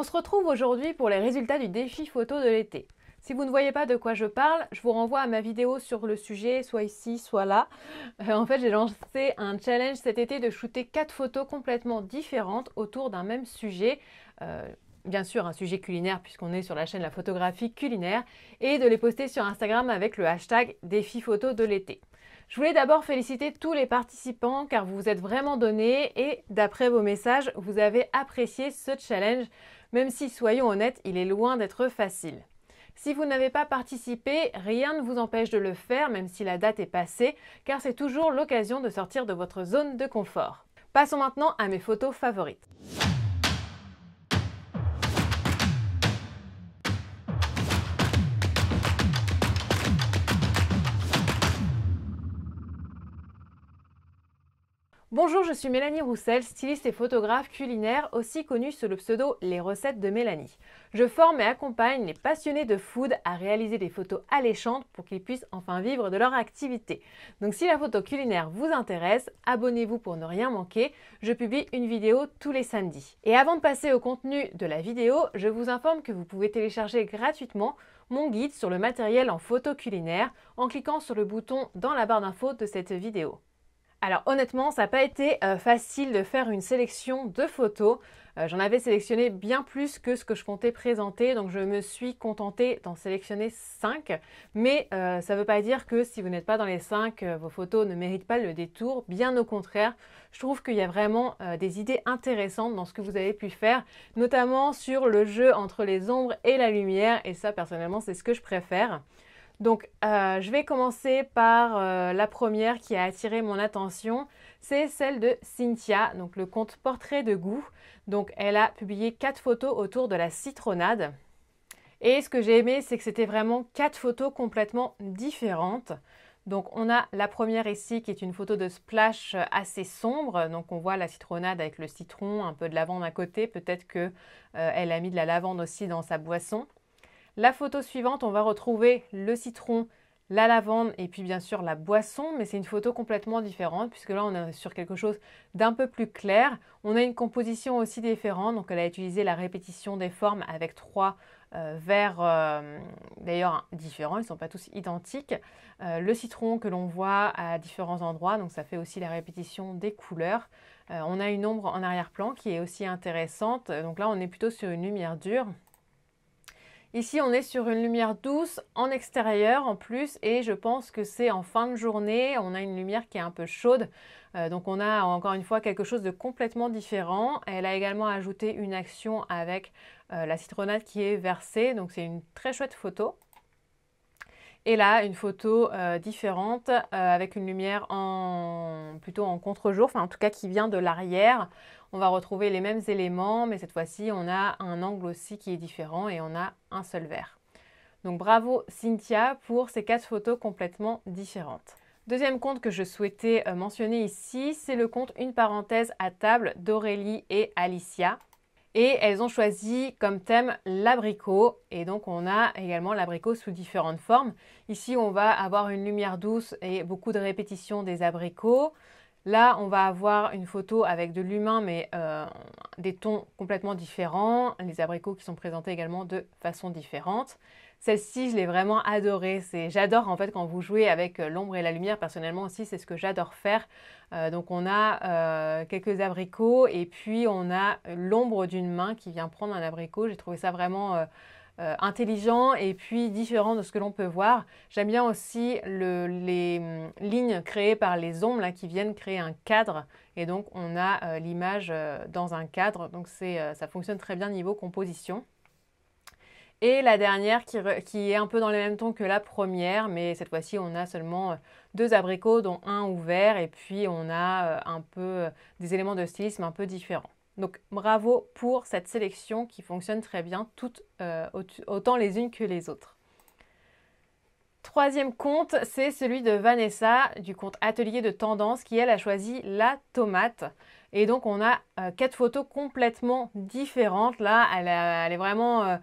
On se retrouve aujourd'hui pour les résultats du défi photo de l'été. Si vous ne voyez pas de quoi je parle, je vous renvoie à ma vidéo sur le sujet, soit ici, soit là. En fait, j'ai lancé un challenge cet été de shooter 4 photos complètement différentes autour d'un même sujet. Bien sûr, un sujet culinaire puisqu'on est sur la chaîne La Photographie Culinaire, et de les poster sur Instagram avec le hashtag défi photo de l'été. Je voulais d'abord féliciter tous les participants car vous vous êtes vraiment donnés et d'après vos messages, vous avez apprécié ce challenge, même si, soyons honnêtes, il est loin d'être facile. Si vous n'avez pas participé, rien ne vous empêche de le faire, même si la date est passée, car c'est toujours l'occasion de sortir de votre zone de confort. Passons maintenant à mes photos favorites. Bonjour, je suis Mélanie Roussel, styliste et photographe culinaire, aussi connue sous le pseudo Les Recettes de Mélanie. Je forme et accompagne les passionnés de food à réaliser des photos alléchantes pour qu'ils puissent enfin vivre de leur activité. Donc si la photo culinaire vous intéresse, abonnez-vous pour ne rien manquer. Je publie une vidéo tous les samedis. Et avant de passer au contenu de la vidéo, je vous informe que vous pouvez télécharger gratuitement mon guide sur le matériel en photo culinaire en cliquant sur le bouton dans la barre d'infos de cette vidéo. Alors honnêtement, ça n'a pas été facile de faire une sélection de photos. J'en avais sélectionné bien plus que ce que je comptais présenter, donc je me suis contentée d'en sélectionner 5. Mais ça ne veut pas dire que si vous n'êtes pas dans les 5, vos photos ne méritent pas le détour. Bien au contraire, je trouve qu'il y a vraiment des idées intéressantes dans ce que vous avez pu faire, notamment sur le jeu entre les ombres et la lumière, et ça personnellement c'est ce que je préfère. Donc je vais commencer par la première qui a attiré mon attention, c'est celle de Cynthia, donc le compte Portrait de goût. Donc elle a publié 4 photos autour de la citronnade. Et ce que j'ai aimé, c'est que c'était vraiment 4 photos complètement différentes. Donc on a la première ici qui est une photo de splash assez sombre. Donc on voit la citronnade avec le citron, un peu de lavande à côté. Peut-être qu'elle a mis de la lavande aussi dans sa boisson. La photo suivante, on va retrouver le citron, la lavande et puis bien sûr la boisson, mais c'est une photo complètement différente puisque là on est sur quelque chose d'un peu plus clair. On a une composition aussi différente, donc elle a utilisé la répétition des formes avec 3 verres d'ailleurs différents, ils ne sont pas tous identiques. Le citron que l'on voit à différents endroits, donc ça fait aussi la répétition des couleurs. On a une ombre en arrière-plan qui est aussi intéressante, donc là on est plutôt sur une lumière dure. Ici, on est sur une lumière douce en extérieur en plus et je pense que c'est en fin de journée. On a une lumière qui est un peu chaude. Donc on a encore une fois quelque chose de complètement différent. Elle a également ajouté une action avec la citronnade qui est versée. Donc c'est une très chouette photo. Et là, une photo différente avec une lumière plutôt en contre-jour, enfin en tout cas qui vient de l'arrière. On va retrouver les mêmes éléments, mais cette fois-ci, on a un angle aussi qui est différent et on a un seul verre. Donc bravo Cynthia pour ces 4 photos complètement différentes. Deuxième compte que je souhaitais mentionner ici, c'est le compte Une parenthèse à table d'Aurélie et Alicia. Et elles ont choisi comme thème l'abricot. Et donc on a également l'abricot sous différentes formes. Ici on va avoir une lumière douce et beaucoup de répétitions des abricots. Là on va avoir une photo avec de l'humain mais des tons complètement différents. Les abricots qui sont présentés également de façon différente. Celle-ci, je l'ai vraiment adorée. J'adore en fait quand vous jouez avec l'ombre et la lumière. Personnellement aussi, c'est ce que j'adore faire. Donc on a quelques abricots et puis on a l'ombre d'une main qui vient prendre un abricot. J'ai trouvé ça vraiment intelligent et puis différent de ce que l'on peut voir. J'aime bien aussi les lignes créées par les ombres là, qui viennent créer un cadre. Et donc on a l'image dans un cadre. Donc ça fonctionne très bien niveau composition. Et la dernière qui est un peu dans les mêmes tons que la première, mais cette fois-ci on a seulement 2 abricots dont un ouvert et puis on a un peu des éléments de stylisme un peu différents. Donc bravo pour cette sélection qui fonctionne très bien, toutes autant les unes que les autres. Troisième compte, c'est celui de Vanessa du compte Atelier de Tendance qui elle a choisi la tomate. Et donc on a 4 photos complètement différentes. Là, elle est vraiment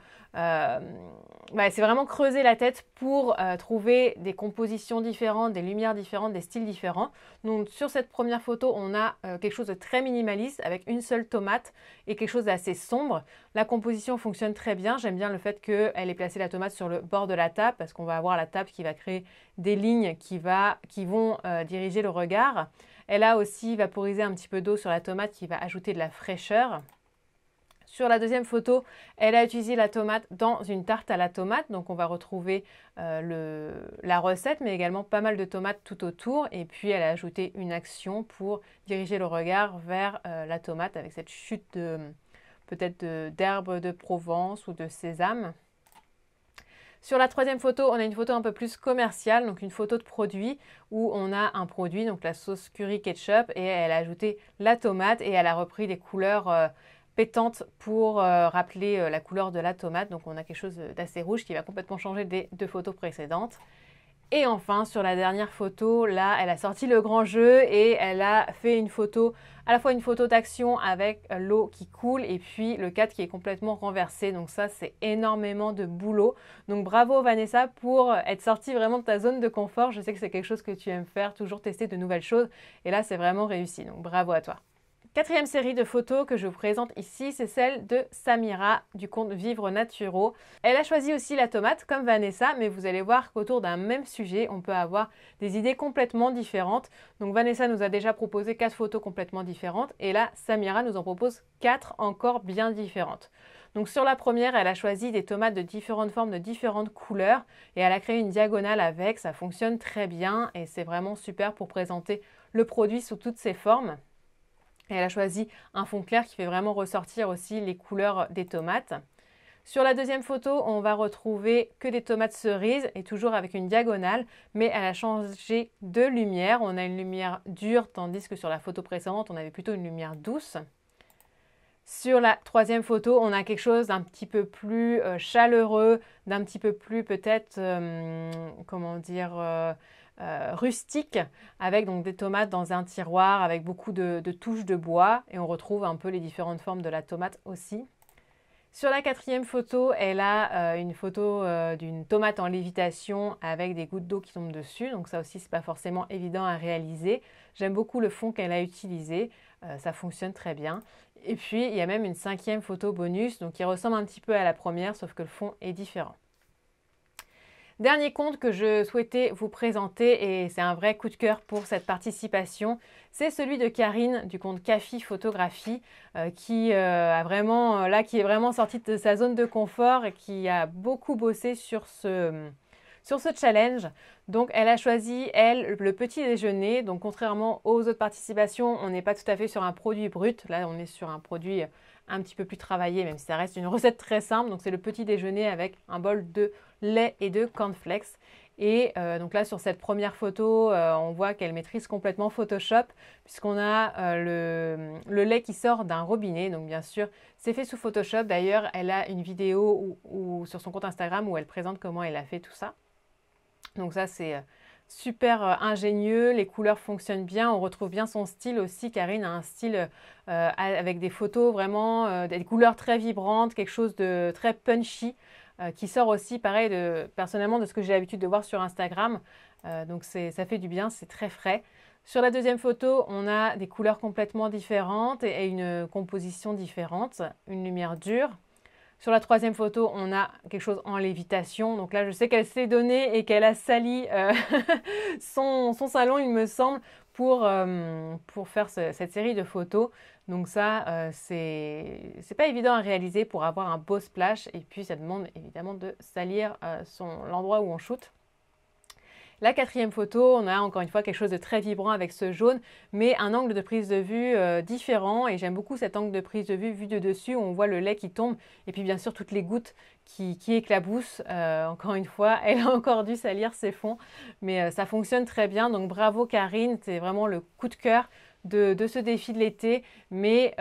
c'est vraiment creuser la tête pour trouver des compositions différentes, des lumières différentes, des styles différents. Donc sur cette première photo, on a quelque chose de très minimaliste avec une seule tomate et quelque chose d'assez sombre. La composition fonctionne très bien. J'aime bien le fait qu'elle ait placé la tomate sur le bord de la table parce qu'on va avoir la table qui va créer des lignes qui vont diriger le regard. Elle a aussi vaporisé un petit peu d'eau sur la tomate qui va ajouter de la fraîcheur. Sur la deuxième photo, elle a utilisé la tomate dans une tarte à la tomate. Donc on va retrouver la recette, mais également pas mal de tomates tout autour. Et puis elle a ajouté une action pour diriger le regard vers la tomate avec cette chute peut-être d'herbe de Provence ou de sésame. Sur la troisième photo, on a une photo un peu plus commerciale, donc une photo de produit où on a un produit, donc la sauce curry ketchup, et elle a ajouté la tomate et elle a repris des couleurs pétante pour rappeler la couleur de la tomate. Donc on a quelque chose d'assez rouge qui va complètement changer des deux photos précédentes. Et enfin, sur la dernière photo, là, elle a sorti le grand jeu et elle a fait une photo, à la fois une photo d'action avec l'eau qui coule et puis le cadre qui est complètement renversé. Donc ça, c'est énormément de boulot. Donc bravo Vanessa pour être sortie vraiment de ta zone de confort. Je sais que c'est quelque chose que tu aimes faire, toujours tester de nouvelles choses. Et là, c'est vraiment réussi. Donc bravo à toi. Quatrième série de photos que je vous présente ici, c'est celle de Samira du compte Vivre Naturaux. Elle a choisi aussi la tomate comme Vanessa, mais vous allez voir qu'autour d'un même sujet, on peut avoir des idées complètement différentes. Donc Vanessa nous a déjà proposé 4 photos complètement différentes et là, Samira nous en propose 4 encore bien différentes. Donc sur la première, elle a choisi des tomates de différentes formes, de différentes couleurs et elle a créé une diagonale avec. Ça fonctionne très bien et c'est vraiment super pour présenter le produit sous toutes ses formes. Et elle a choisi un fond clair qui fait vraiment ressortir aussi les couleurs des tomates. Sur la deuxième photo, on va retrouver que des tomates cerises et toujours avec une diagonale, mais elle a changé de lumière. On a une lumière dure, tandis que sur la photo précédente, on avait plutôt une lumière douce. Sur la troisième photo, on a quelque chose d'un petit peu plus chaleureux, d'un petit peu plus peut-être, rustique, avec donc des tomates dans un tiroir avec beaucoup de touches de bois et on retrouve un peu les différentes formes de la tomate aussi. Sur la quatrième photo, elle a une photo d'une tomate en lévitation avec des gouttes d'eau qui tombent dessus. Donc ça aussi, c'est pas forcément évident à réaliser. J'aime beaucoup le fond qu'elle a utilisé. Ça fonctionne très bien. Et puis, il y a même une cinquième photo bonus, donc qui ressemble un petit peu à la première, sauf que le fond est différent. Dernier compte que je souhaitais vous présenter et c'est un vrai coup de cœur pour cette participation, c'est celui de Karine du compte Cafi Photographie qui est vraiment sortie de sa zone de confort et qui a beaucoup bossé sur ce challenge. Donc elle a choisi, elle, le petit déjeuner. Donc contrairement aux autres participations, on n'est pas tout à fait sur un produit brut. Là, on est sur un produit un petit peu plus travaillé, même si ça reste une recette très simple. Donc c'est le petit déjeuner avec un bol de lait et de cornflakes. Et donc là, sur cette première photo, on voit qu'elle maîtrise complètement Photoshop puisqu'on a le lait qui sort d'un robinet. Donc bien sûr, c'est fait sous Photoshop. D'ailleurs, elle a une vidéo sur son compte Instagram où elle présente comment elle a fait tout ça. Donc ça, c'est super ingénieux, les couleurs fonctionnent bien, on retrouve bien son style aussi. Karine a un style avec des photos vraiment, des couleurs très vibrantes, quelque chose de très punchy, qui sort aussi pareil personnellement de ce que j'ai l'habitude de voir sur Instagram. Donc ça fait du bien, c'est très frais. Sur la deuxième photo, on a des couleurs complètement différentes et une composition différente, une lumière dure. Sur la troisième photo, on a quelque chose en lévitation. Donc là, je sais qu'elle s'est donnée et qu'elle a sali son salon, il me semble, pour faire cette série de photos. Donc ça, c'est pas évident à réaliser pour avoir un beau splash. Et puis, ça demande évidemment de salir l'endroit où on shoot. La quatrième photo, on a encore une fois quelque chose de très vibrant avec ce jaune, mais un angle de prise de vue différent. Et j'aime beaucoup cet angle de prise de vue de dessus où on voit le lait qui tombe et puis bien sûr toutes les gouttes qui éclaboussent. Encore une fois, elle a encore dû salir ses fonds, mais ça fonctionne très bien. Donc bravo Karine, c'est vraiment le coup de cœur de ce défi de l'été, mais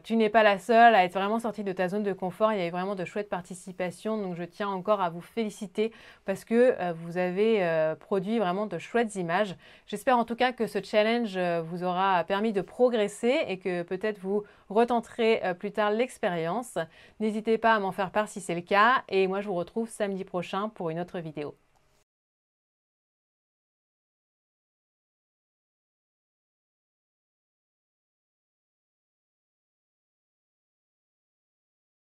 tu n'es pas la seule à être vraiment sortie de ta zone de confort. Il y a eu vraiment de chouettes participations, donc je tiens encore à vous féliciter parce que vous avez produit vraiment de chouettes images. J'espère en tout cas que ce challenge vous aura permis de progresser et que peut-être vous retenterez plus tard l'expérience. N'hésitez pas à m'en faire part si c'est le cas et moi je vous retrouve samedi prochain pour une autre vidéo.